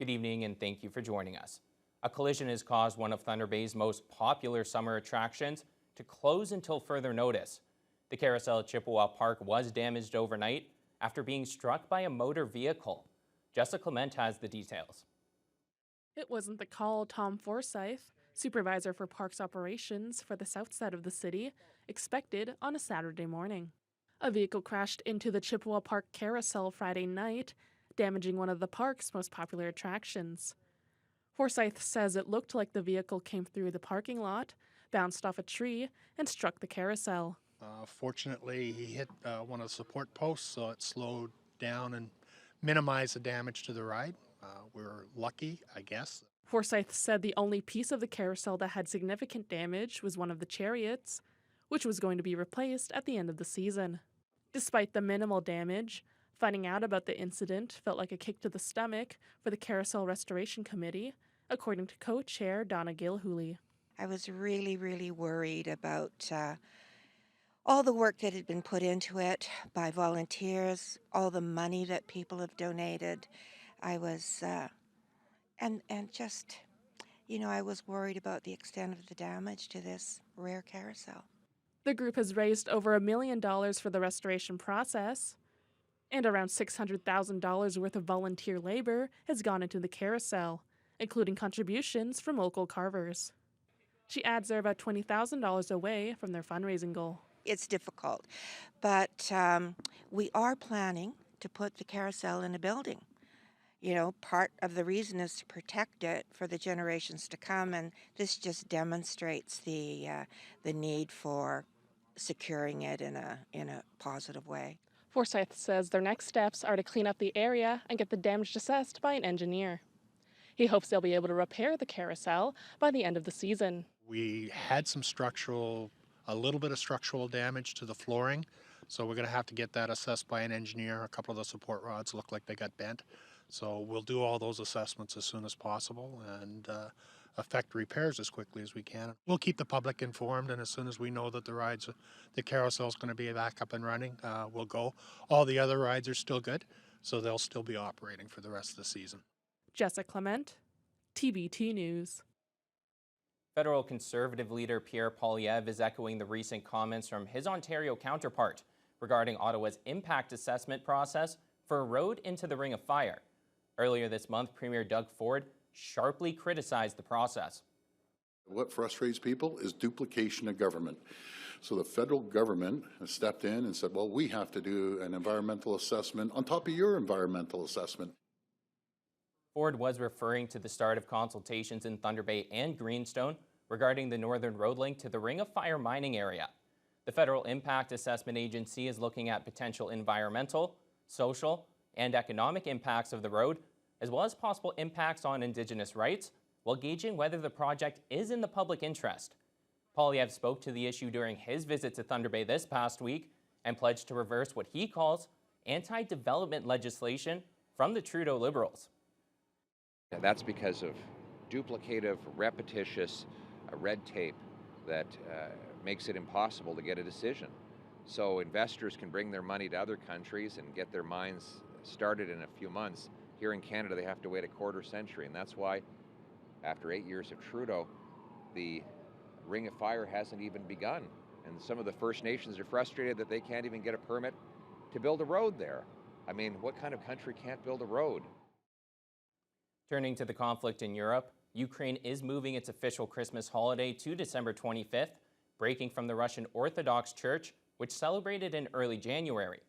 Good evening and thank you for joining us. A collision has caused one of Thunder Bay's most popular summer attractions to close until further notice. The carousel at Chippewa Park was damaged overnight after being struck by a motor vehicle. Jessica Clement has the details. It wasn't the call Tom Forsyth, supervisor for parks operations for the south side of the city, expected on a Saturday morning. A vehicle crashed into the Chippewa Park carousel Friday night, damaging one of the park's most popular attractions. Forsyth says it looked like the vehicle came through the parking lot, bounced off a tree, and struck the carousel. Fortunately, he hit one of the support posts, so it slowed down and minimized the damage to the ride. We're lucky, I guess. Forsyth said the only piece of the carousel that had significant damage was one of the chariots, which was going to be replaced at the end of the season. Despite the minimal damage, finding out about the incident felt like a kick to the stomach for the Carousel Restoration Committee, according to co-chair Donna Gilhooly. I was really worried about all the work that had been put into it by volunteers, all the money that people have donated. I was, and just, I was worried about the extent of the damage to this rare carousel. The group has raised over $1 million for the restoration process, and around $600,000 worth of volunteer labor has gone into the carousel, including contributions from local carvers. She adds they're about $20,000 away from their fundraising goal. It's difficult, but we are planning to put the carousel in a building. Part of the reason is to protect it for the generations to come, and this just demonstrates the need for securing it in a positive way. Forsyth says their next steps are to clean up the area and get the damage assessed by an engineer. He hopes they'll be able to repair the carousel by the end of the season. We had a little bit of structural damage to the flooring, so we're going to have to get that assessed by an engineer. A couple of the support rods look like they got bent. So we'll do all those assessments as soon as possible and effect repairs as quickly as we can. We'll keep the public informed, and as soon as we know that the carousel is going to be back up and running, we'll go. All the other rides are still good, so they'll still be operating for the rest of the season. Jessica Clement, TBT News. Federal Conservative leader Pierre Poilievre is echoing the recent comments from his Ontario counterpart regarding Ottawa's impact assessment process for a road into the Ring of Fire. Earlier this month, Premier Doug Ford sharply criticized the process. What frustrates people is duplication of government. So the federal government has stepped in and said, well, we have to do an environmental assessment on top of your environmental assessment. Ford was referring to the start of consultations in Thunder Bay and Greenstone regarding the northern road link to the Ring of Fire mining area. The Federal Impact Assessment Agency is looking at potential environmental, social, and economic impacts of the road, as well as possible impacts on Indigenous rights, while gauging whether the project is in the public interest. Poilievre spoke to the issue during his visit to Thunder Bay this past week and pledged to reverse what he calls anti-development legislation from the Trudeau Liberals. That's because of duplicative, repetitious red tape that makes it impossible to get a decision. So investors can bring their money to other countries and get their mines started in a few months. Here in Canada, they have to wait a quarter century, and that's why, after 8 years of Trudeau, the Ring of Fire hasn't even begun. And some of the First Nations are frustrated that they can't even get a permit to build a road there. I mean, what kind of country can't build a road? Turning to the conflict in Europe, Ukraine is moving its official Christmas holiday to December 25th, breaking from the Russian Orthodox Church, which celebrated in early January.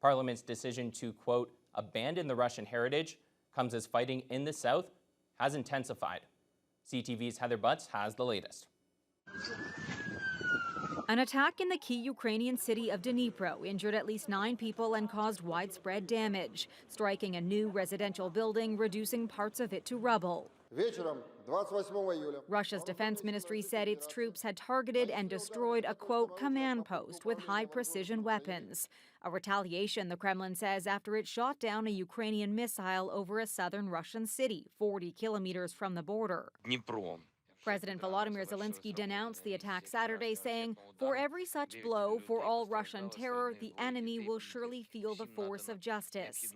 Parliament's decision to, quote, abandon the Russian heritage comes as fighting in the south has intensified. CTV's Heather Butts has the latest. An attack in the key Ukrainian city of Dnipro injured at least 9 people and caused widespread damage, striking a new residential building, reducing parts of it to rubble. Russia's defense ministry said its troops had targeted and destroyed a, quote, command post with high-precision weapons. A retaliation, the Kremlin says, after it shot down a Ukrainian missile over a southern Russian city, 40 kilometers from the border. President Volodymyr Zelensky denounced the attack Saturday, saying, "For every such blow, for all Russian terror, the enemy will surely feel the force of justice."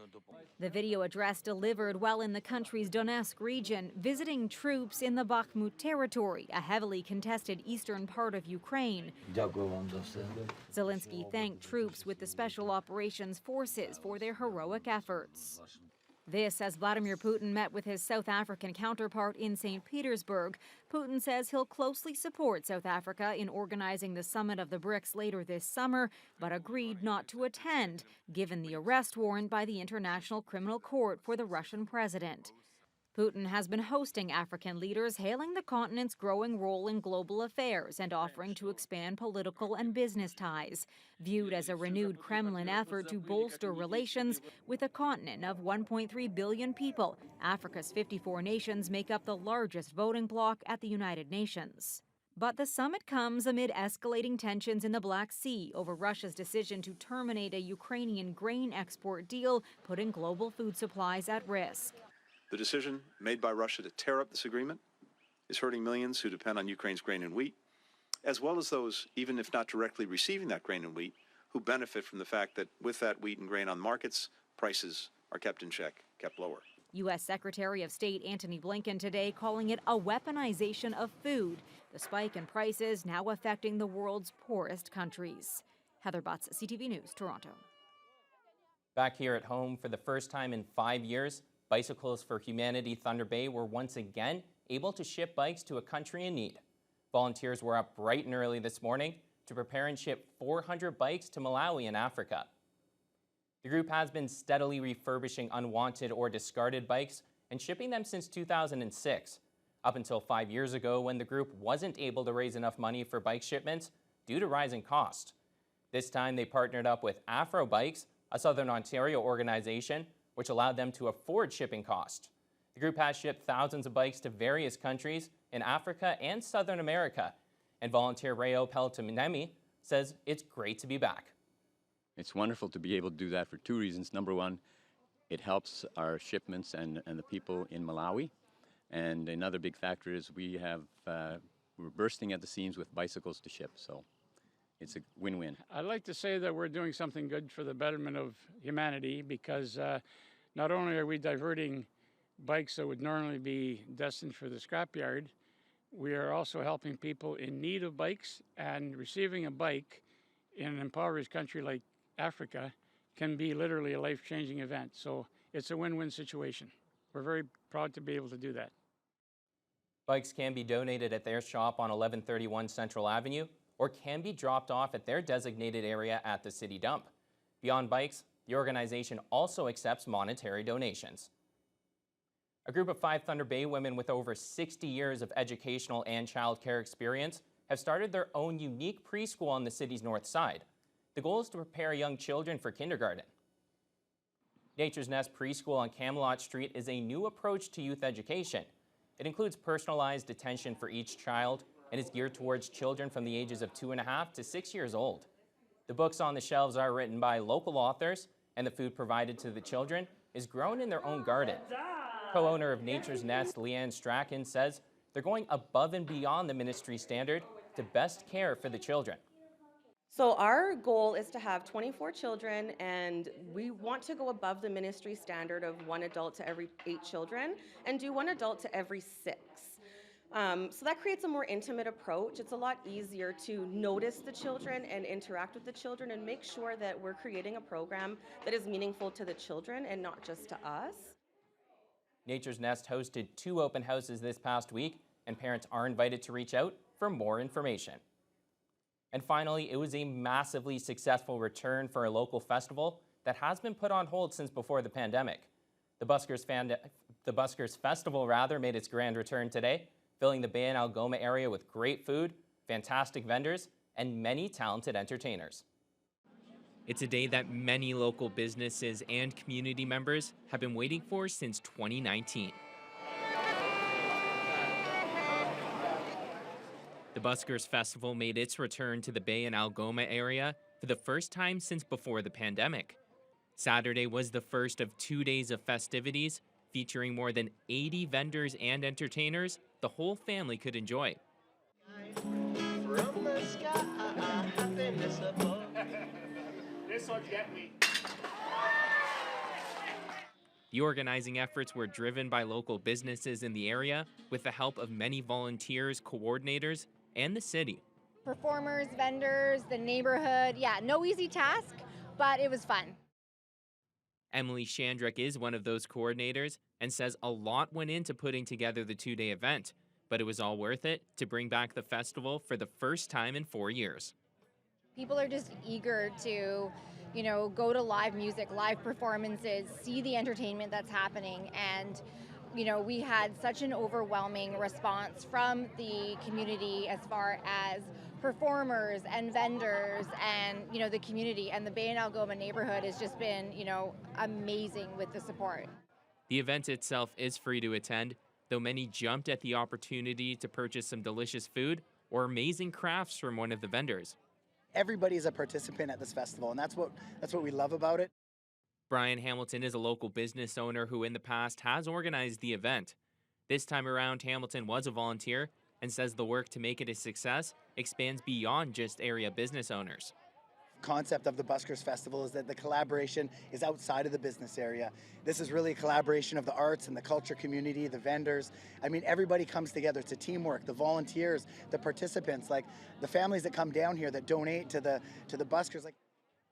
The video address delivered while in the country's Donetsk region, visiting troops in the Bakhmut territory, a heavily contested eastern part of Ukraine. Zelensky thanked troops with the Special Operations Forces for their heroic efforts. This as Vladimir Putin met with his South African counterpart in St. Petersburg. Putin says he'll closely support South Africa in organizing the summit of the BRICS later this summer, but agreed not to attend, given the arrest warrant by the International Criminal Court for the Russian president. Putin has been hosting African leaders, hailing the continent's growing role in global affairs and offering to expand political and business ties, viewed as a renewed Kremlin effort to bolster relations with a continent of 1.3 billion people. Africa's 54 nations make up the largest voting bloc at the United Nations. But the summit comes amid escalating tensions in the Black Sea over Russia's decision to terminate a Ukrainian grain export deal, putting global food supplies at risk. The decision made by Russia to tear up this agreement is hurting millions who depend on Ukraine's grain and wheat, as well as those, even if not directly receiving that grain and wheat, who benefit from the fact that with that wheat and grain on markets, prices are kept in check, kept lower. U.S. Secretary of State Antony Blinken today calling it a weaponization of food, the spike in prices now affecting the world's poorest countries. Heather Butts, CTV News, Toronto. Back here at home, for the first time in 5 years, Bicycles for Humanity Thunder Bay were once again able to ship bikes to a country in need. Volunteers were up bright and early this morning to prepare and ship 400 bikes to Malawi in Africa. The group has been steadily refurbishing unwanted or discarded bikes and shipping them since 2006, up until 5 years ago when the group wasn't able to raise enough money for bike shipments due to rising costs. This time they partnered up with Afro Bikes, a Southern Ontario organization, which allowed them to afford shipping costs. The group has shipped thousands of bikes to various countries in Africa and Southern America, and volunteer Rayo Peltominemi says it's great to be back. It's wonderful to be able to do that for two reasons. Number one, it helps our shipments and the people in Malawi. And another big factor is we're bursting at the seams with bicycles to ship, so it's a win-win. I'd like to say that we're doing something good for the betterment of humanity because not only are we diverting bikes that would normally be destined for the scrapyard, we are also helping people in need of bikes, and receiving a bike in an impoverished country like Africa can be literally a life-changing event. So it's a win-win situation. We're very proud to be able to do that. Bikes can be donated at their shop on 1131 Central Avenue or can be dropped off at their designated area at the city dump. Beyond bikes, the organization also accepts monetary donations. A group of 5 Thunder Bay women with over 60 years of educational and childcare experience have started their own unique preschool on the city's north side. The goal is to prepare young children for kindergarten. Nature's Nest Preschool on Camelot Street is a new approach to youth education. It includes personalized attention for each child and is geared towards children from the ages of 2.5 to 6 years old. The books on the shelves are written by local authors, and the food provided to the children is grown in their own garden. Co-owner of Nature's Nest, Leanne Strachan, says they're going above and beyond the ministry standard to best care for the children. So our goal is to have 24 children, and we want to go above the ministry standard of 1 adult to every 8 children and do 1 adult to every 6. So that creates a more intimate approach. It's a lot easier to notice the children and interact with the children and make sure that we're creating a program that is meaningful to the children and not just to us. Nature's Nest hosted 2 open houses this past week, and parents are invited to reach out for more information. And finally, it was a massively successful return for a local festival that has been put on hold since before the pandemic. The Buskers Festival made its grand return today, filling the Bay and Algoma area with great food, fantastic vendors, and many talented entertainers. It's a day that many local businesses and community members have been waiting for since 2019. The Buskers Festival made its return to the Bay and Algoma area for the first time since before the pandemic. Saturday was the first of 2 days of festivities, featuring more than 80 vendors and entertainers the whole family could enjoy. From the sky, happiness above. This one get me. The organizing efforts were driven by local businesses in the area with the help of many volunteers, coordinators, and the city. Performers, vendors, the neighborhood. Yeah, no easy task, but it was fun. Emily Shandrick is one of those coordinators and says a lot went into putting together the two-day event, but it was all worth it to bring back the festival for the first time in 4 years. People are just eager to, go to live music, live performances, see the entertainment that's happening. And, we had such an overwhelming response from the community as far as performers and vendors and, the community. And the Bay and Algoma neighborhood has just been, amazing with the support. The event itself is free to attend, though many jumped at the opportunity to purchase some delicious food or amazing crafts from one of the vendors. Everybody is a participant at this festival, and that's what we love about it. Brian Hamilton is a local business owner who in the past has organized the event. This time around, Hamilton was a volunteer and says the work to make it a success expands beyond just area business owners. Concept of the Buskers Festival is that the collaboration is outside of the business area. This is really a collaboration of the arts and the culture community, the vendors. I mean, everybody comes together. It's a teamwork. The volunteers, the participants, like the families that come down here that donate to the Buskers.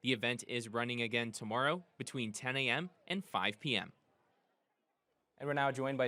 The event is running again tomorrow between 10 a.m. and 5 p.m. And we're now joined by